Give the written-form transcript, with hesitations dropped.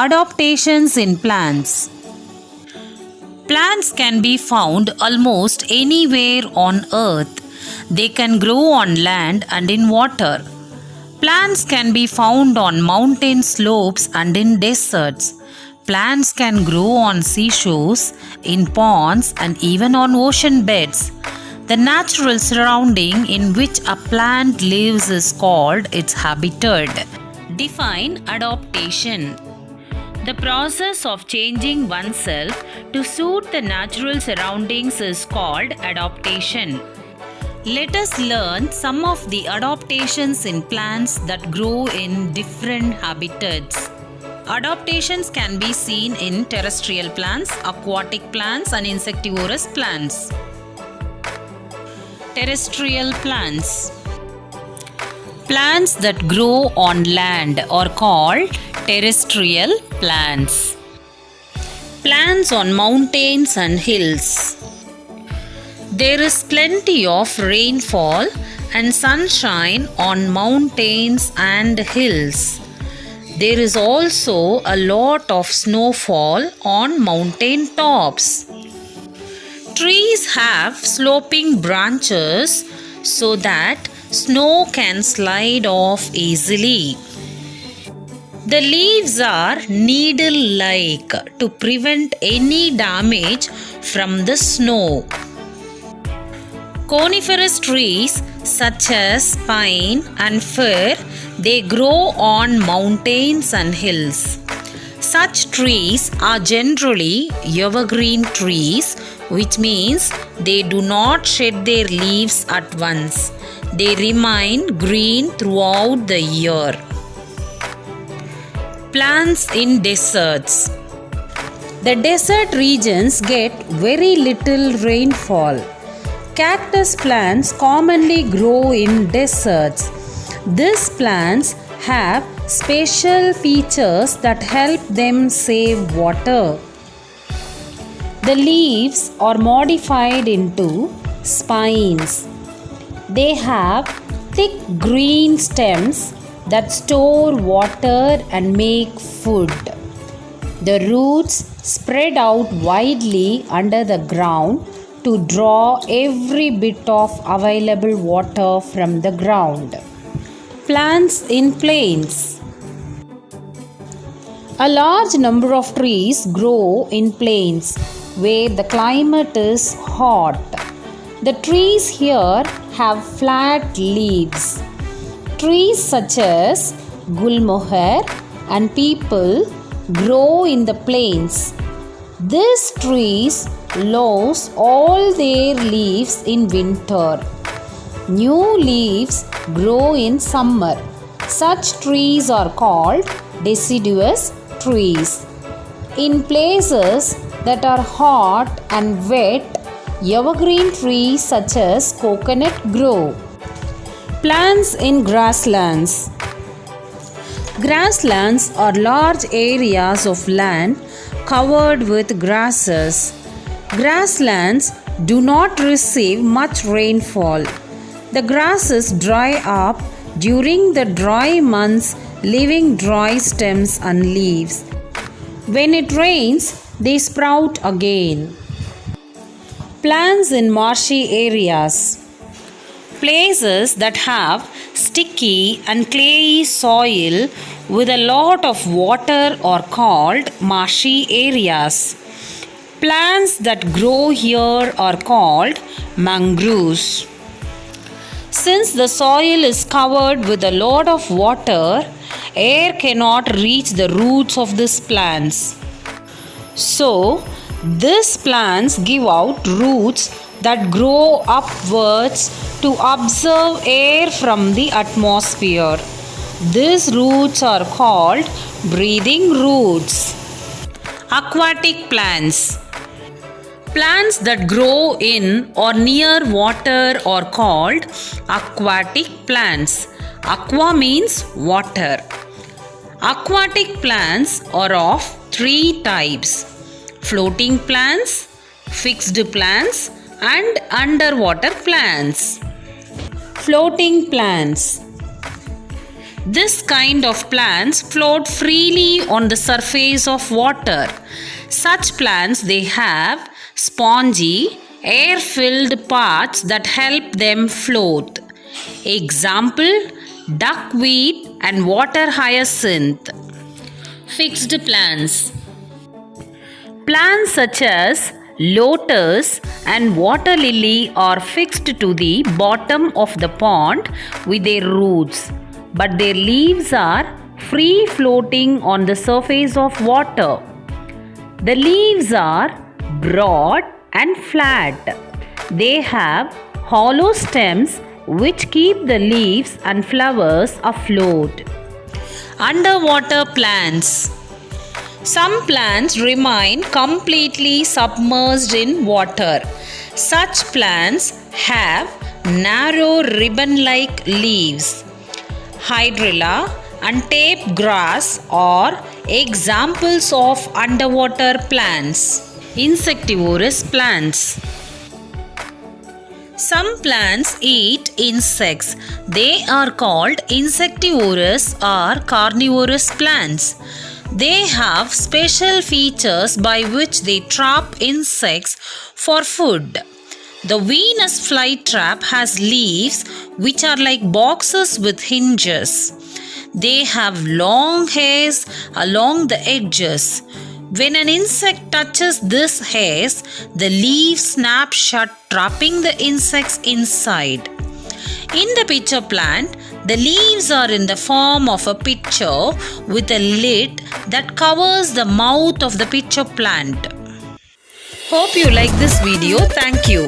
Adaptations in plants. Plants can be found almost anywhere on earth. They can grow on land and in water. Plants can be found on mountain slopes and in deserts. Plants can grow on seashores, in ponds, and even on ocean beds. The natural surrounding in which a plant lives is called its habitat. Define adaptation. The process of changing oneself to suit the natural surroundings is called adaptation. Let us learn some of the adaptations in plants that grow in different habitats. Adaptations can be seen in terrestrial plants, aquatic plants, and insectivorous plants. Terrestrial plants. Plants that grow on land are called terrestrial plants. Plants on mountains and hills. There is plenty of rainfall and sunshine on mountains and hills. There is also a lot of snowfall on mountain tops. Trees have sloping branches so that snow can slide off easily. The leaves are needle-like to prevent any damage from the snow. Coniferous trees such as pine and fir, they grow on mountains and hills. Such trees are generally evergreen trees, which means they do not shed their leaves at once. They remain green throughout the year. Plants in deserts. The desert regions get very little rainfall. Cactus plants commonly grow in deserts. These plants have special features that help them save water. The leaves are modified into spines. They have thick green stems that store water and make food. The roots spread out widely under the ground to draw every bit of available water from the ground. Plants in plains. A large number of trees grow in plains where the climate is hot. The trees here have flat leaves. Trees such as gulmohar and peepal grow in the plains. These trees lose all their leaves in winter. New leaves grow in summer. Such trees are called deciduous trees. In places that are hot and wet, evergreen trees such as coconut grow. Plants in grasslands. Grasslands are large areas of land covered with grasses. Grasslands do not receive much rainfall. The grasses dry up during the dry months, leaving dry stems and leaves. When it rains, they sprout again. Plants in marshy areas. Places that have sticky and clayey soil with a lot of water are called marshy areas. Plants that grow here are called mangroves. Since the soil is covered with a lot of water, air cannot reach the roots of these plants. So, these plants give out roots that grow upwards to absorb air from the atmosphere. These roots are called breathing roots. Aquatic plants. Plants that grow in or near water are called aquatic plants. Aqua means water. Aquatic plants are of three types: floating plants, fixed plants, and underwater plants. Floating plants. This kind of plants float freely on the surface of water. Such plants they have spongy, air-filled parts that help them float. Example, duckweed and water hyacinth. Fixed plants. Plants such as lotus and water lily are fixed to the bottom of the pond with their roots, but their leaves are free floating on the surface of water. The leaves are broad and flat. They have hollow stems which keep the leaves and flowers afloat. Underwater plants. Some plants remain completely submerged in water. Such plants have narrow ribbon-like leaves. Hydrilla and tape grass are examples of underwater plants. Insectivorous plants. Some plants eat insects. They are called insectivorous or carnivorous plants. They have special features by which they trap insects for food. The Venus flytrap has leaves which are like boxes with hinges. They have long hairs along the edges. When an insect touches these hairs, the leaves snap shut, trapping the insects inside. In the pitcher plant, the leaves are in the form of a pitcher with a lid that covers the mouth of the pitcher plant. Hope you like this video. Thank you.